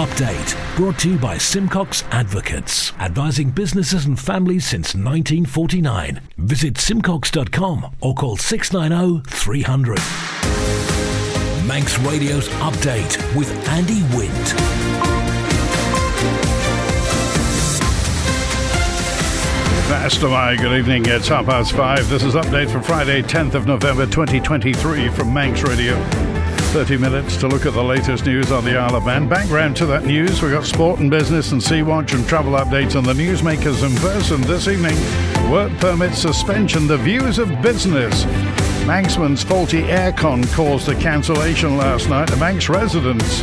Update, brought to you by Simcox Advocates, advising businesses and families since 1949. Visit simcox.com or call 690 300. Manx Radio's Update with Andy Wint. Good evening, it's 5:30. This is Update for Friday, 10th of November 2023 from Manx Radio. 30 minutes to look at the latest news on the Isle of Man. Background to that news, we've got sport and business and Sea Watch and travel updates on the newsmakers in person this evening. Work permit suspension, the views of business. Manxman's faulty aircon caused a cancellation last night. The Manx residents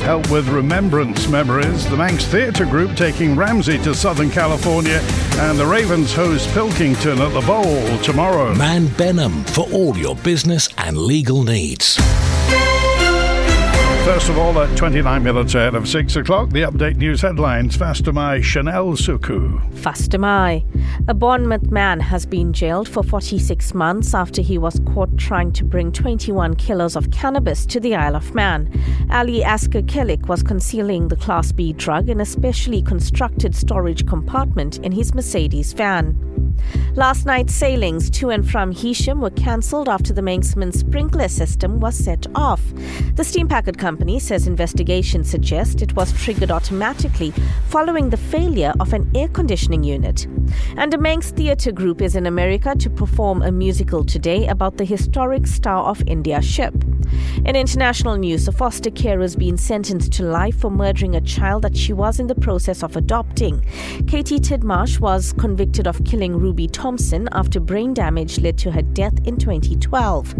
help with remembrance memories. The Manx Theatre Group taking Ramsey to Southern California, and the Ravens host Pilkington at the Bowl tomorrow. Man Benham for all your business and legal needs. First of all, at 29 minutes ahead of 6 o'clock, the Update News headlines. Fastamai Chanel Suku. Fastamai. A Bournemouth man has been jailed for 46 months after he was caught trying to bring 21 kilos of cannabis to the Isle of Man. Ali Asker Kellick was concealing the Class B drug in a specially constructed storage compartment in his Mercedes van. Last night's sailings to and from Heysham were cancelled after the Manxman sprinkler system was set off. The steam packet company says investigations suggest it was triggered automatically following the failure of an air conditioning unit. And the Manx Theatre Group is in America to perform a musical today about the historic Star of India ship. In international news, a foster carer has been sentenced to life for murdering a child that she was in the process of adopting. Katie Tidmarsh was convicted of killing Ruby Thompson after brain damage led to her death in 2012.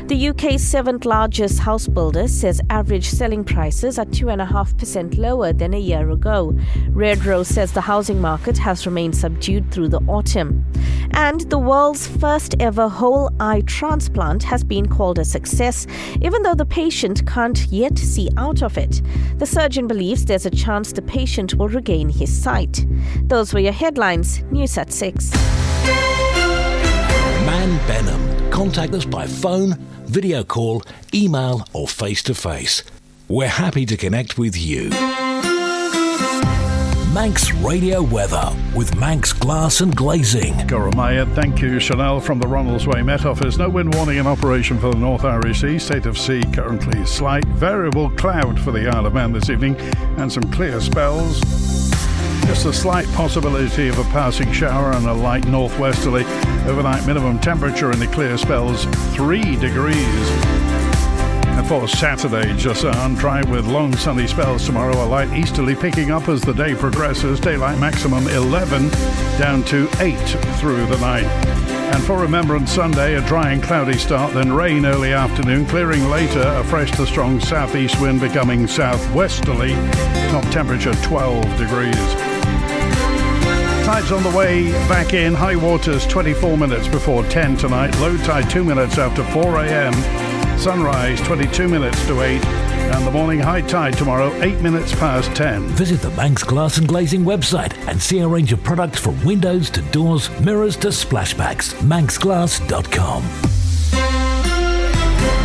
The UK's seventh largest house builder says average selling prices are 2.5% lower than a year ago. Redrow says the housing market has remained subdued through the autumn. And the world's first ever whole eye transplant has been called a success, even though the patient can't yet see out of it. The surgeon believes there's a chance the patient will regain his sight. Those were your headlines. News at 6. Man Benham. Contact us by phone, video call, email or face-to-face. We're happy to connect with you. Manx Radio Weather with Manx Glass and Glazing. Goromaya, thank you. Chanel from the Ronaldsway Met Office. No wind warning in operation for the North Irish Sea. State of sea currently slight. Variable cloud for the Isle of Man this evening and some clear spells. Just a slight possibility of a passing shower and a light northwesterly. Overnight minimum temperature in the clear spells 3 degrees. And for Saturday, just dry with long sunny spells tomorrow. A light easterly picking up as the day progresses. Daylight maximum 11 down to 8 through the night. And for Remembrance Sunday, a dry and cloudy start, then rain early afternoon, clearing later, a fresh to strong southeast wind becoming southwesterly. Top temperature 12 degrees. Tide's on the way back in. High waters 24 minutes before 10 tonight. Low tide 2 minutes after 4 a.m. Sunrise 22 minutes to 8. And the morning high tide tomorrow 8 minutes past 10. Visit the Manx Glass and Glazing website and see a range of products from windows to doors, mirrors to splashbacks. manxglass.com.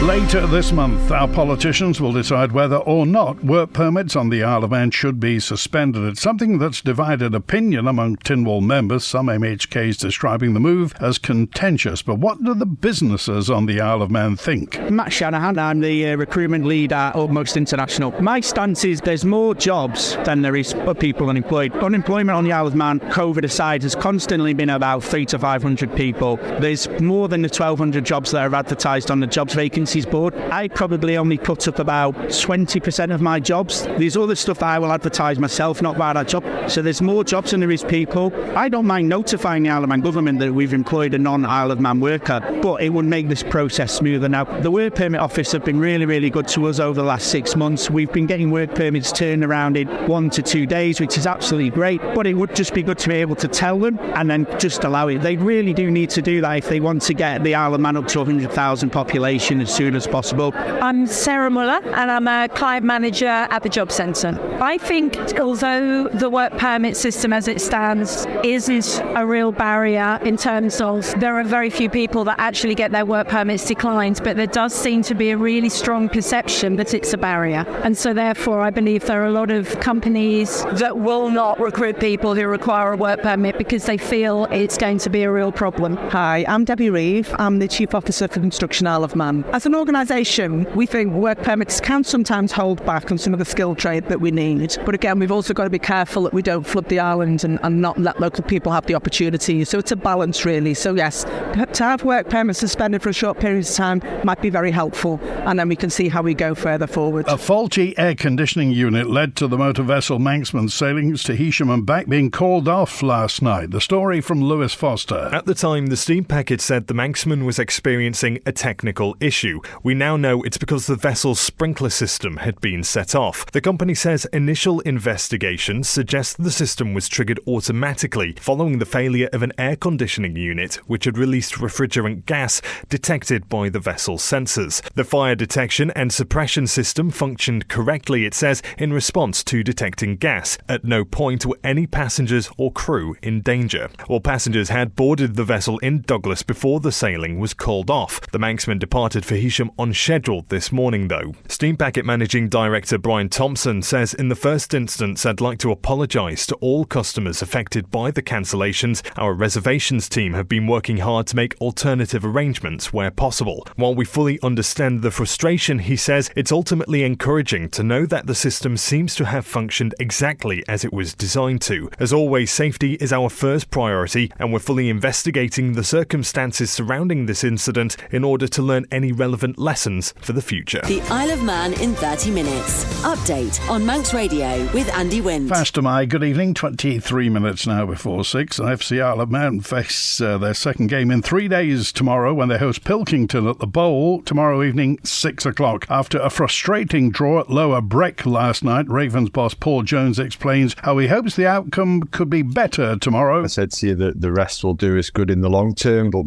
Later this month, our politicians will decide whether or not work permits on the Isle of Man should be suspended. It's something that's divided opinion among Tynwald members, some MHKs describing the move as contentious. But what do the businesses on the Isle of Man think? Matt Shanahan, I'm the recruitment lead at Utmost International. My stance is there's more jobs than there is people unemployed. Unemployment on the Isle of Man, COVID aside, has constantly been about 300 to 500 people. There's more than the 1,200 jobs that are advertised on the jobs vacancies board. I probably only put up about 20% of my jobs. There's other stuff that I will advertise myself, not about that job. So there's more jobs than there is people. I don't mind notifying the Isle of Man government that we've employed a non-Isle of Man worker, but it would make this process smoother. Now, the work permit office have been really, really good to us over the last 6 months. We've been getting work permits turned around in 1 to 2 days, which is absolutely great, but it would just be good to be able to tell them and then just allow it. They really do need to do that if they want to get the Isle of Man up to 100,000 population. accommodation as soon as possible. I'm Sarah Muller and I'm a client manager at the Job Centre. I think although the work permit system as it stands is a real barrier in terms of there are very few people that actually get their work permits declined, but there does seem to be a really strong perception that it's a barrier. And so therefore I believe there are a lot of companies that will not recruit people who require a work permit because they feel it's going to be a real problem. Hi, I'm Debbie Reeve. I'm the Chief Officer for Construction Isle of Man. As an organisation, we think work permits can sometimes hold back on some of the skilled trade that we need. But again, we've also got to be careful that we don't flood the island and not let local people have the opportunity. So it's a balance, really. So yes, to have work permits suspended for a short period of time might be very helpful. And then we can see how we go further forward. A faulty air conditioning unit led to the motor vessel Manxman's sailings to Heysham and back being called off last night. The story from Lewis Foster. At the time, the steam packet said the Manxman was experiencing a technical issue. We now know it's because the vessel's sprinkler system had been set off. The company says initial investigations suggest the system was triggered automatically following the failure of an air conditioning unit which had released refrigerant gas detected by the vessel's sensors. The fire detection and suppression system functioned correctly, it says, in response to detecting gas. At no point were any passengers or crew in danger. All passengers had boarded the vessel in Douglas before the sailing was called off. The Manxman departed for Heysham on schedule this morning, though. Steam Packet Managing Director Brian Thompson says, in the first instance, I'd like to apologise to all customers affected by the cancellations. Our reservations team have been working hard to make alternative arrangements where possible. While we fully understand the frustration, he says, it's ultimately encouraging to know that the system seems to have functioned exactly as it was designed to. As always, safety is our first priority, and we're fully investigating the circumstances surrounding this incident in order to learn any relevant lessons for the future. The Isle of Man in 30 minutes. Update on Manx Radio with Andy Wint. Fast am I. Good evening. 23 minutes now before 6. And FC Isle of Man face their second game in 3 days tomorrow when they host Pilkington at the Bowl tomorrow evening, 6 o'clock. After a frustrating draw at Lower Breck last night, Ravens boss Paul Jones explains how he hopes the outcome could be better tomorrow. I said to you that the rest will do us good in the long term, but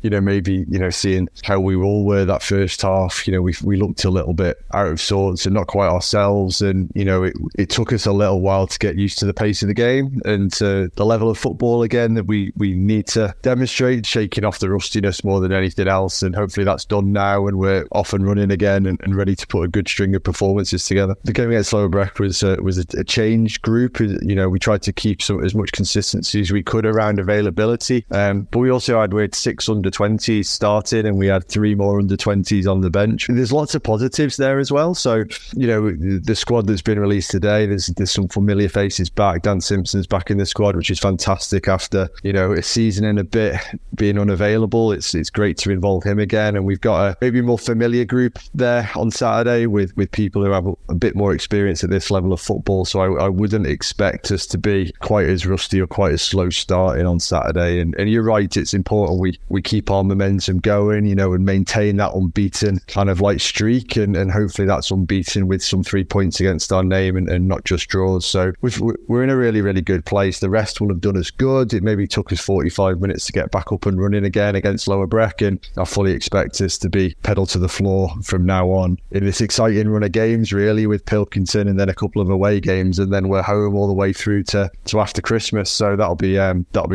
maybe seeing how we all were that first half, we looked a little bit out of sorts and not quite ourselves, and it took us a little while to get used to the pace of the game and to the level of football again that we need to demonstrate, shaking off the rustiness more than anything else, and hopefully that's done now and we're off and running again and ready to put a good string of performances together. The game against Lower Breck was a changed group. We tried to keep as much consistency as we could around availability, but we had 6 under-20s starting and we had 3 more under-20s on the bench. There's lots of positives there as well. So the squad that's been released today, there's some familiar faces back. Dan Simpson's back in the squad, which is fantastic after a season and a bit being unavailable. It's great to involve him again, and we've got a maybe more familiar group there on Saturday with people who have a bit more experience at this level of football. So I wouldn't expect us to be quite as rusty or quite as slow starting on Saturday. And you're right, it's important we keep our momentum going, and maintain that unbeaten kind of like streak, and hopefully that's unbeaten with some 3 points against our name and not just draws. So we're in a really, really good place. The rest will have done us good. It maybe took us 45 minutes to get back up and running again against Lower Breck, and I fully expect us to be pedal to the floor from now on in this exciting run of games, really, with Pilkington and then a couple of away games, and then we're home all the way through to after Christmas. So that'll be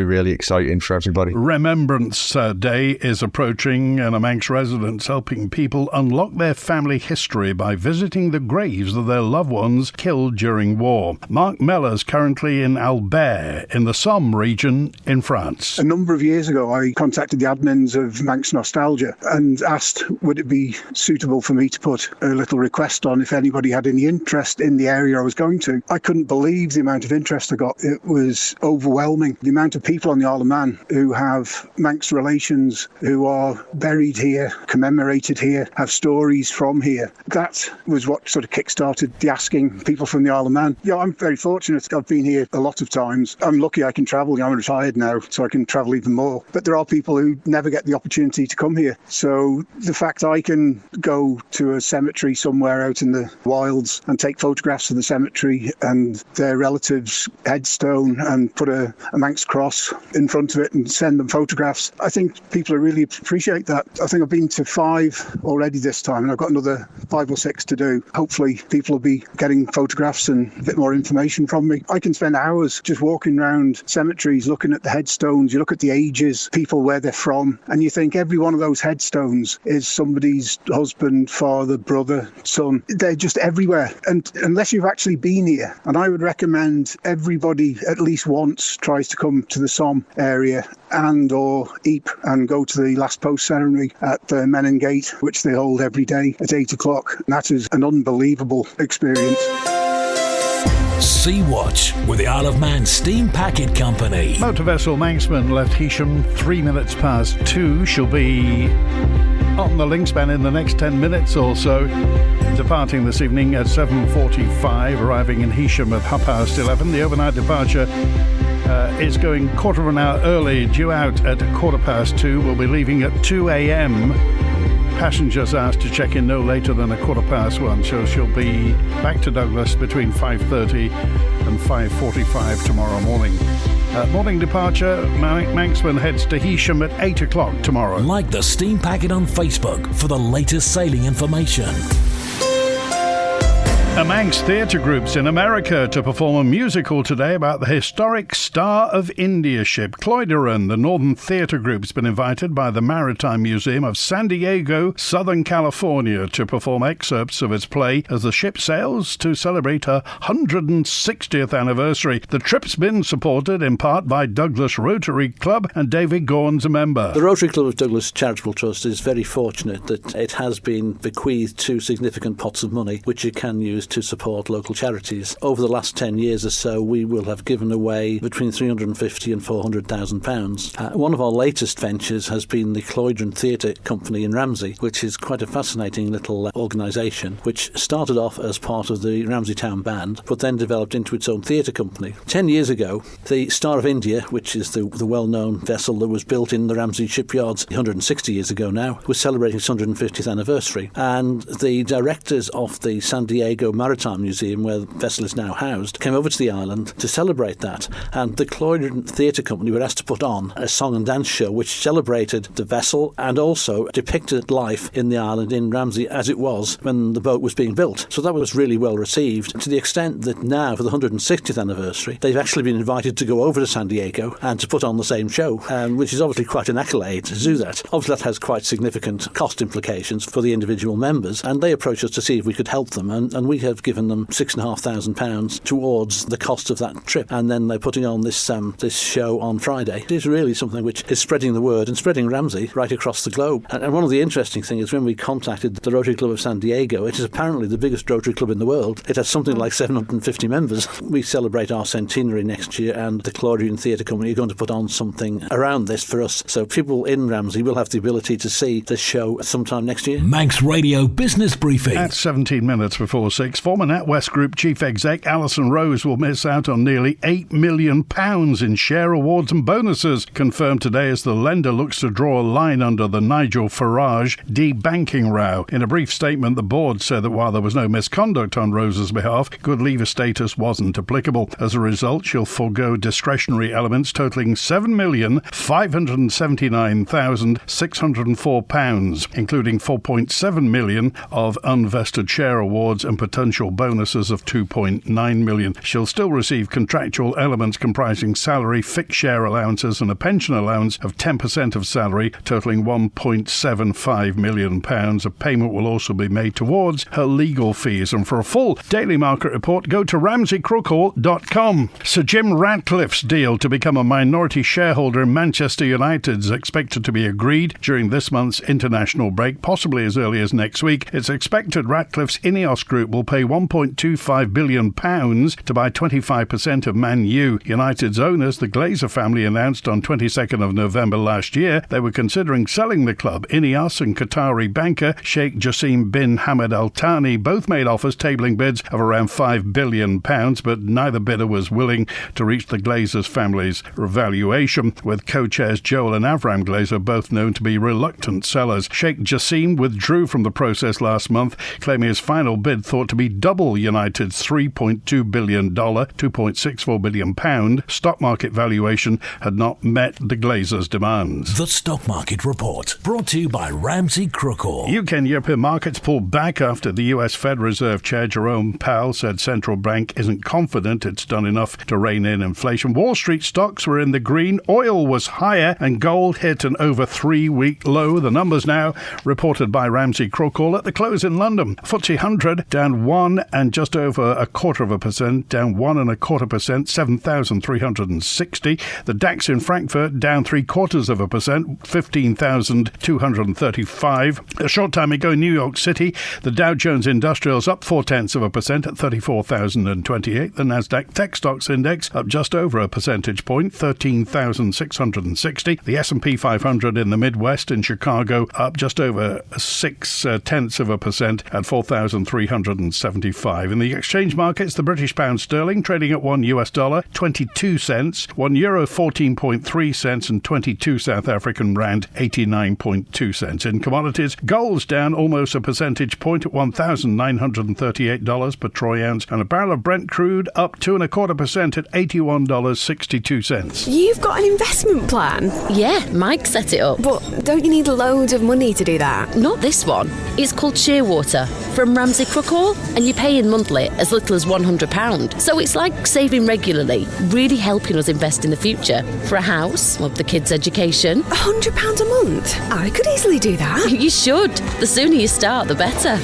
really exciting for everybody. Remembrance Day is approaching, and a Manx residents helping people unlock their family history by visiting the graves of their loved ones killed during war. Mark Mellor's currently in Albert in the Somme region in France. A number of years ago, I contacted the admins of Manx Nostalgia and asked would it be suitable for me to put a little request on if anybody had any interest in the area I was going to. I couldn't believe the amount of interest I got. It was overwhelming. The amount of people on the Isle of Man who have Manx relations, who are buried here, commemorated here, have stories from here. That was what sort of kick-started the asking people from the Isle of Man. Yeah, I'm very fortunate. I've been here a lot of times. I'm lucky I can travel. I'm retired now, so I can travel even more. But there are people who never get the opportunity to come here. So the fact I can go to a cemetery somewhere out in the wilds and take photographs of the cemetery and their relatives' headstone and put a Manx cross in front of it and send them photographs, I think people really appreciate that. I think I've been to 5 already this time, and I've got another 5 or 6 to do. Hopefully people will be getting photographs and a bit more information from me. I can spend hours just walking around cemeteries, looking at the headstones. You look at the ages, people where they're from, and you think every one of those headstones is somebody's husband, father, brother, son. They're just everywhere. And unless you've actually been here, and I would recommend everybody at least once tries to come to the Somme area and or Ypres and go to the last post ceremony at Menin Gate, which they hold every day at 8 o'clock. And that is an unbelievable experience. Sea Watch with the Isle of Man Steam Packet Company. Motor vessel Manxman left Heysham 3 minutes past 2. She'll be on the link span in the next 10 minutes or so. Departing this evening at 7:45, arriving in Heysham at 11:30. The overnight departure is going quarter of an hour early, due out at 2:15. We'll be leaving at 2 a.m. Passengers asked to check in no later than 1:15, so she'll be back to Douglas between 5:30 and 5:45 tomorrow morning. Morning departure, Manxman heads to Heysham at 8 o'clock tomorrow. Like the Steam Packet on Facebook for the latest sailing information. A Manx theatre group's in America to perform a musical today about the historic Star of India ship Cloideron. The Northern Theatre Group's been invited by the Maritime Museum of San Diego, Southern California, to perform excerpts of its play as the ship sails to celebrate her 160th anniversary. The trip's been supported in part by Douglas Rotary Club, and David Gorn's a member. The Rotary Club of Douglas Charitable Trust is very fortunate that it has been bequeathed 2 significant pots of money which it can use to support local charities. Over the last 10 years or so, we will have given away between £350,000 and £400,000. One of our latest ventures has been the Cloideron Theatre Company in Ramsey, which is quite a fascinating little organisation, which started off as part of the Ramsey Town Band, but then developed into its own theatre company. 10 years ago, the Star of India, which is the well-known vessel that was built in the Ramsey shipyards 160 years ago now, was celebrating its 150th anniversary. And the directors of the San Diego Maritime Museum, where the vessel is now housed, came over to the island to celebrate that. And the Cloideron Theatre Company were asked to put on a song and dance show which celebrated the vessel and also depicted life in the island in Ramsey as it was when the boat was being built. So that was really well received, to the extent that now, for the 160th anniversary, they've actually been invited to go over to San Diego and to put on the same show, which is obviously quite an accolade to do that. Obviously that has quite significant cost implications for the individual members, and they approached us to see if we could help them, and we have given them £6,500 towards the cost of that trip, and then they're putting on this show on Friday. It is really something which is spreading the word and spreading Ramsey right across the globe. And one of the interesting things is when we contacted the Rotary Club of San Diego, it is apparently the biggest Rotary Club in the world. It has something like 750 members. We celebrate our centenary next year, and the Cloideron Theatre Company are going to put on something around this for us, so people in Ramsey will have the ability to see this show sometime next year. Manx Radio Business Briefing. At 17 minutes before 6, former NatWest Group Chief Exec Alison Rose will miss out on nearly £8 million in share awards and bonuses, confirmed today as the lender looks to draw a line under the Nigel Farage debanking row. In a brief statement, the board said that while there was no misconduct on Rose's behalf, good leaver status wasn't applicable. As a result, she'll forego discretionary elements totalling £7,579,604, including £4.7 million of unvested share awards and potential bonuses of £2.9 million. She'll still receive contractual elements comprising salary, fixed share allowances and a pension allowance of 10% of salary, totalling £1.75 million. A payment will also be made towards her legal fees. And for a full daily market report, go to ramseycrookhall.com. Sir Jim Ratcliffe's deal to become a minority shareholder in Manchester United is expected to be agreed during this month's international break, possibly as early as next week. It's expected Ratcliffe's Ineos Group will pay £1.25 billion to buy 25% of Man U. United's owners, the Glazer family, announced on 22nd of November last year they were considering selling the club. Ineos and Qatari banker Sheikh Jassim bin Hamad Al Thani both made offers tabling bids of around £5 billion, but neither bidder was willing to reach the Glazers family's valuation, with co-chairs Joel and Avram Glazer both known to be reluctant sellers. Sheikh Jassim withdrew from the process last month, claiming his final bid thought to to be double United's $3.2 billion, £2.64 billion stock market valuation had not met the Glazers' demands. The Stock Market Report, brought to you by Ramsey Crookall. UK and European markets pulled back after the US Fed Reserve Chair Jerome Powell said central bank isn't confident it's done enough to rein in inflation. Wall Street stocks were in the green, oil was higher, and gold hit an over 3-week low. The numbers now reported by Ramsey Crookall at the close in London. FTSE 100 down 1 and just over 0.25%, down 1.25%, 7,360. The DAX in Frankfurt down 0.75%, 15,235. A short time ago in New York City, the Dow Jones Industrials up 0.4% at 34,028. The Nasdaq Tech Stocks Index up just over a percentage point, 13,660. The S&P 500 in the Midwest in Chicago up just over 0.6% at 4,375. In the exchange markets, the British pound sterling trading at $1 22 cents, €1 14.3 cents, and 22 South African rand 89.2 cents. In commodities, gold's down almost a percentage point at $1,938 per troy ounce, and a barrel of Brent crude up 2.25% at $81.62. You've got an investment plan? Yeah, Mike set it up. But don't you need loads of money to do that? Not this one. It's called Shearwater from Ramsey Crookall, and you pay in monthly as little as £100. So it's like saving regularly, really helping us invest in the future for a house, or the kids' education. £100 a month? I could easily do that. You should. The sooner you start, the better.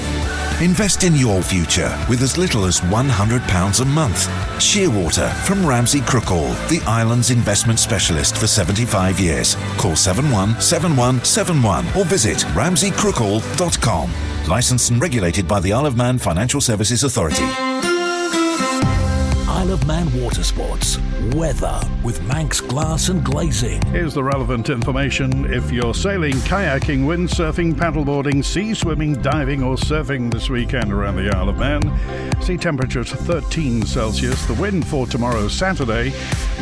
Invest in your future with as little as £100 a month. Shearwater from Ramsey Crookall, the island's investment specialist for 75 years. Call 717171 or visit ramseycrookall.com. Licensed and regulated by the Isle of Man Financial Services Authority. Isle of Man Water Sports. Weather with Manx Glass and Glazing. Here's the relevant information. If you're sailing, kayaking, windsurfing, paddleboarding, sea swimming, diving or surfing this weekend around the Isle of Man, sea temperature to 13 Celsius. The wind for tomorrow, Saturday,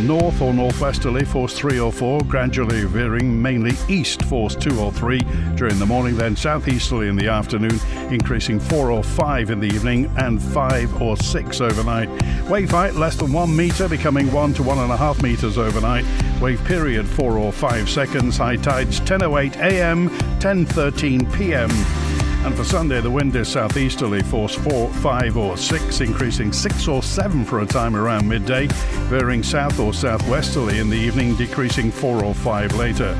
north or northwesterly, force 3 or 4, gradually veering, mainly east, force 2 or 3 during the morning, then southeasterly in the afternoon, increasing 4 or 5 in the evening and 5 or 6 overnight. Wave height less than 1 metre, becoming 1 to 1.5 metres overnight. Wave period 4 or 5 seconds. High tides 10:08 a.m, 10:13 p.m. And for Sunday, the wind is southeasterly, force 4, 5 or 6, increasing 6 or 7 for a time around midday, veering south or southwesterly in the evening, decreasing 4 or 5 later.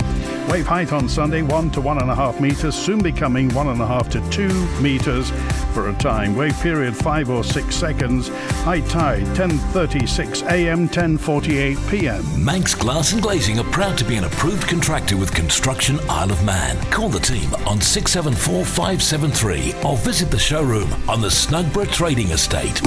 Wave height on Sunday 1 to 1.5 metres, soon becoming 1.5 to 2 metres for a time. Wave period 5 or 6 seconds. High tide 10:36 a.m, 10:48 p.m. Manx Glass and Glazing are proud to be an approved contractor with Construction Isle of Man. Call the team on 674 573 or visit the showroom on the Snugborough Trading Estate.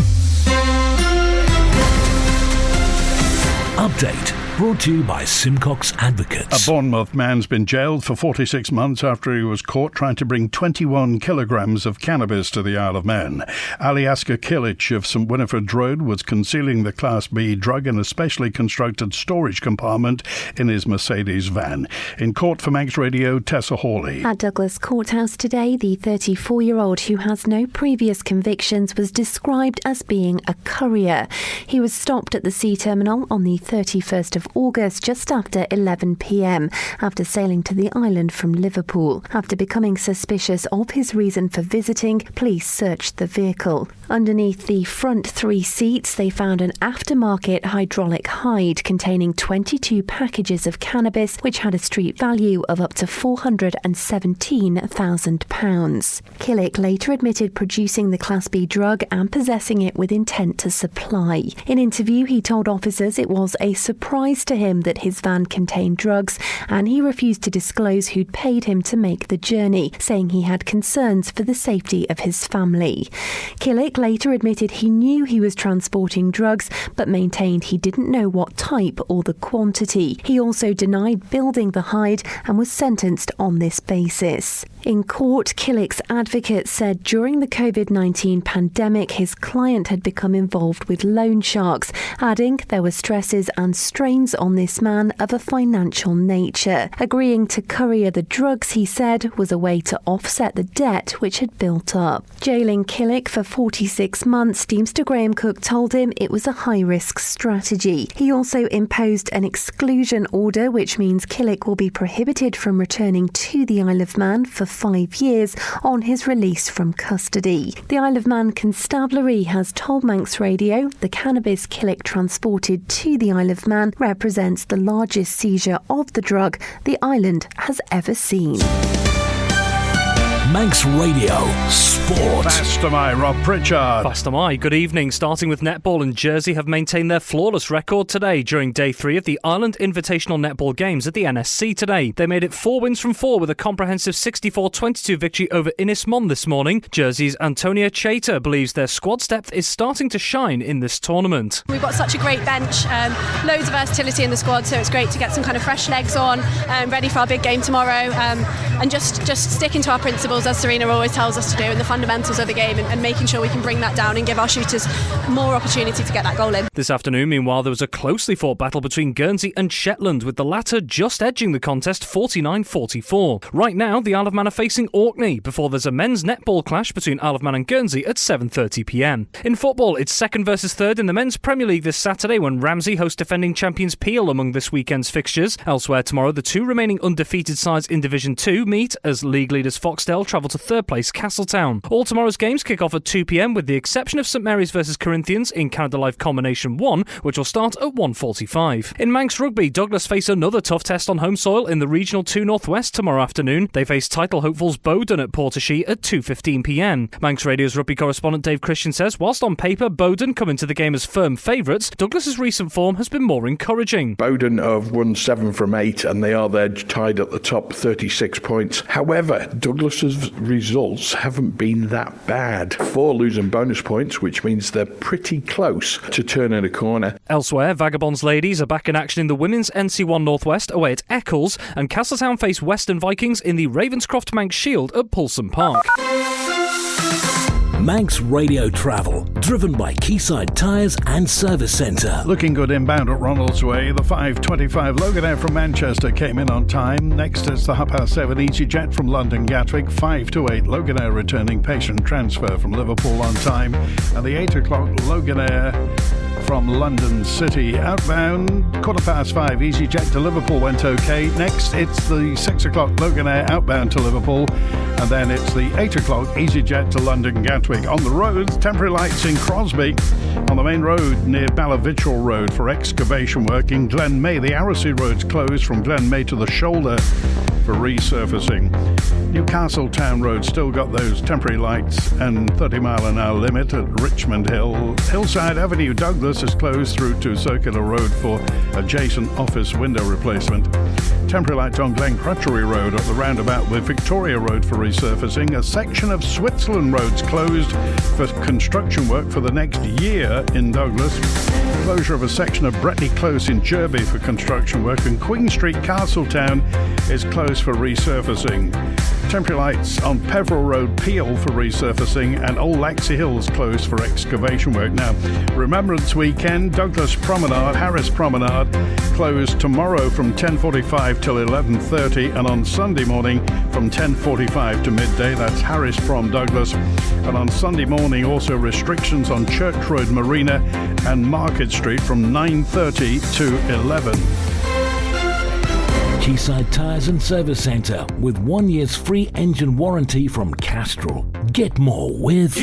Update brought to you by Simcox Advocates. A Bournemouth man's been jailed for 46 months after he was caught trying to bring 21 kilograms of cannabis to the Isle of Man. Aliaska Kilic of St Winifred Road was concealing the Class B drug in a specially constructed storage compartment in his Mercedes van. In court for Manx Radio, Tessa Hawley. At Douglas Courthouse today, the 34-year-old who has no previous convictions was described as being a courier. He was stopped at the sea terminal on the 31st of August just after 11 p.m. after sailing to the island from Liverpool. After becoming suspicious of his reason for visiting, police searched the vehicle. Underneath the front 3 seats, they found an aftermarket hydraulic hide containing 22 packages of cannabis, which had a street value of up to £417,000. Killick later admitted producing the Class B drug and possessing it with intent to supply. In interview, he told officers it was a surprise to him that his van contained drugs, and he refused to disclose who'd paid him to make the journey, saying he had concerns for the safety of his family. Killick later admitted he knew he was transporting drugs, but maintained he didn't know what type or the quantity. He also denied building the hide and was sentenced on this basis. In court, Killick's advocate said during the COVID-19 pandemic, his client had become involved with loan sharks, adding there were stresses and strains on this man of a financial nature. Agreeing to courier the drugs, he said, was a way to offset the debt which had built up. Jailing Killick for 46 months, Deemster Graham Cook told him it was a high-risk strategy. He also imposed an exclusion order, which means Killick will be prohibited from returning to the Isle of Man for 5 years on his release from custody. The Isle of Man Constabulary has told Manx Radio the cannabis Killick transported to the Isle of Man represents the largest seizure of the drug the island has ever seen. Manx Radio Sport. Fast am I, Rob Pritchard. Fast am I. Good evening. Starting with netball, and Jersey have maintained their flawless record today during day 3 of the Ireland Invitational Netball Games at the NSC today. They made it 4 wins from 4 with a comprehensive 64-22 victory over Innismon this morning. Jersey's Antonia Chater believes their squad's depth is starting to shine in this tournament. We've got such a great bench, loads of versatility in the squad, so it's great to get some kind of fresh legs on, ready for our big game tomorrow, and just sticking to our principles as Serena always tells us to do, and the fundamentals of the game, and making sure we can bring that down and give our shooters more opportunity to get that goal in. This afternoon, meanwhile, there was a closely fought battle between Guernsey and Shetland, with the latter just edging the contest 49-44. Right now, the Isle of Man are facing Orkney before there's a men's netball clash between Isle of Man and Guernsey at 7:30pm. In football, it's second versus third in the men's Premier League this Saturday when Ramsey host defending champions Peel among this weekend's fixtures. Elsewhere tomorrow, the 2 remaining undefeated sides in Division 2 meet as league leaders Foxdale travel to third place Castletown. All tomorrow's games kick off at 2pm with the exception of St Mary's versus Corinthians in Canada Life Combination 1, which will start at 1:45. In Manx Rugby, Douglas face another tough test on home soil in the Regional 2 Northwest tomorrow afternoon. They face title hopefuls Bowden at Portashee at 2:15pm. Manx Radio's rugby correspondent Dave Christian says whilst on paper Bowden come into the game as firm favourites, Douglas's recent form has been more encouraging. Bowden have won 7 from 8 and they are there tied at the top, 36 points. However, Douglas's results haven't been that bad. 4 losing bonus points, which means they're pretty close to turning a corner. Elsewhere, Vagabonds ladies are back in action in the women's NC1 Northwest away at Eccles, and Castletown face Western Vikings in the Ravenscroft Manx Shield at Poulson Park. Manx Radio Travel, driven by Quayside Tyres and Service Centre. Looking good inbound at Ronalds Way. The 5:25 Loganair from Manchester came in on time. Next it's the 7:30 EasyJet from London Gatwick. 5:08 Loganair returning patient transfer from Liverpool on time. And the 8 o'clock Loganair from London City outbound. 5:15 EasyJet to Liverpool went okay. Next it's the 6 o'clock Loganair outbound to Liverpool. And then it's the 8 o'clock EasyJet to London Gatwick. On the roads, temporary lights in Crosby. On the main road near Ballavitchell Road for excavation work. In Glenmay, the Aracy Road's closed from Glenmay to the shoulder for resurfacing. Newcastle Town Road still got those temporary lights and 30-mile-an-hour limit at Richmond Hill. Hillside Avenue Douglas is closed through to Circular Road for adjacent office window replacement. Temporary lights on Glen Crutchery Road at the roundabout with Victoria Road for resurfacing. A section of Switzerland Road's closed for construction work for the next year in Douglas. Closure of a section of Bretney Close in Jerby for construction work, and Queen Street Castletown is closed for resurfacing. Temporary lights on Peveril Road Peel for resurfacing, and Old Laxey Hills closed for excavation work. Now, Remembrance Weekend, Douglas Promenade, Harris Promenade closed tomorrow from 10:45 till 11:30, and on Sunday morning from 10:45 to midday. That's Harris Prom Douglas. And on Sunday morning also restrictions on Church Road Marina and Market Street from 9:30 to 11. Quayside Tyres and Service Centre with 1 year's free engine warranty from Castrol. Get more with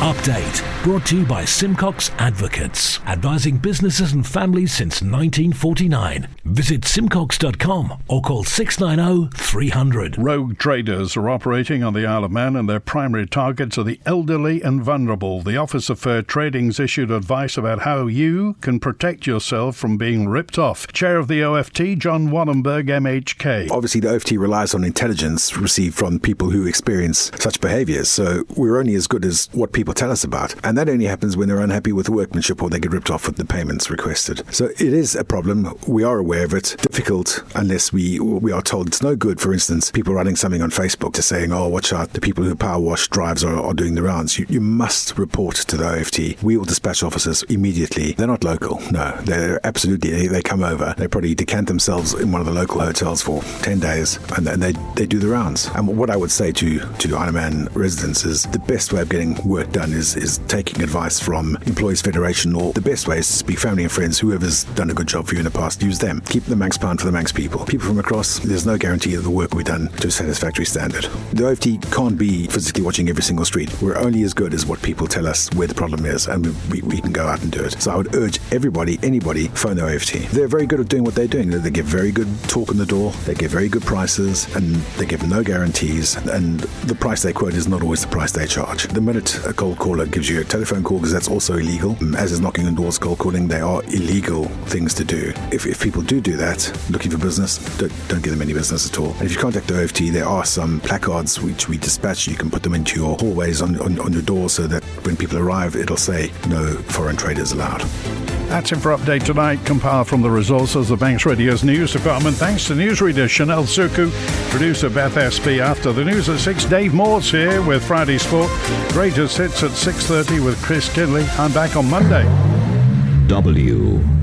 Update, brought to you by Simcox Advocates, advising businesses and families since 1949. Visit simcox.com or call 690-300. Rogue traders are operating on the Isle of Man, and their primary targets are the elderly and vulnerable. The Office of Fair Trading's issued advice about how you can protect yourself from being ripped off. Chair of the OFT, John Wallenberg, MHK. Obviously, the OFT relies on intelligence received from people who experience such behaviours, so we're only as good as what people tell us about. And And that only happens when they're unhappy with the workmanship or they get ripped off with the payments requested. So it is a problem. We are aware of it. Difficult unless we are told it's no good. For instance, people writing something on Facebook to saying, oh, watch out, the people who power wash drives are doing the rounds. You must report to the OFT. We will dispatch officers immediately. They're not local. No, they're absolutely, they come over. They probably decant themselves in one of the local hotels for 10 days and they do the rounds. And what I would say to Isle of Man residents is the best way of getting work done is taking advice from Employees Federation, or the best way is to speak family and friends, whoever's done a good job for you in the past, use them. Keep the Manx pound for the Manx people. People from across, there's no guarantee that the work will be done to a satisfactory standard. The OFT can't be physically watching every single street. We're only as good as what people tell us where the problem is, and we can go out and do it. So I would urge anybody, phone the OFT. They're very good at doing what they're doing. They give very good talk on the door, they give very good prices, and they give no guarantees, and the price they quote is not always the price they charge. The minute a cold caller gives you a telephone call, because that's also illegal, as is knocking on doors, cold calling, they are illegal things to do. If people do that, looking for business, don't give them any business at all. And if you contact the OFT, there are some placards which we dispatch. You can put them into your hallways on your door so that when people arrive, it'll say no foreign traders allowed. That's it for Update Tonight, compiled from the resources of Manx Radio's news department. Thanks to newsreader Chanel Suku, producer Beth SB. After the news at 6, Dave Moore's here with Friday Sport. Greatest Hits at 6:30 with Chris Kinley. I'm back on Monday. WINT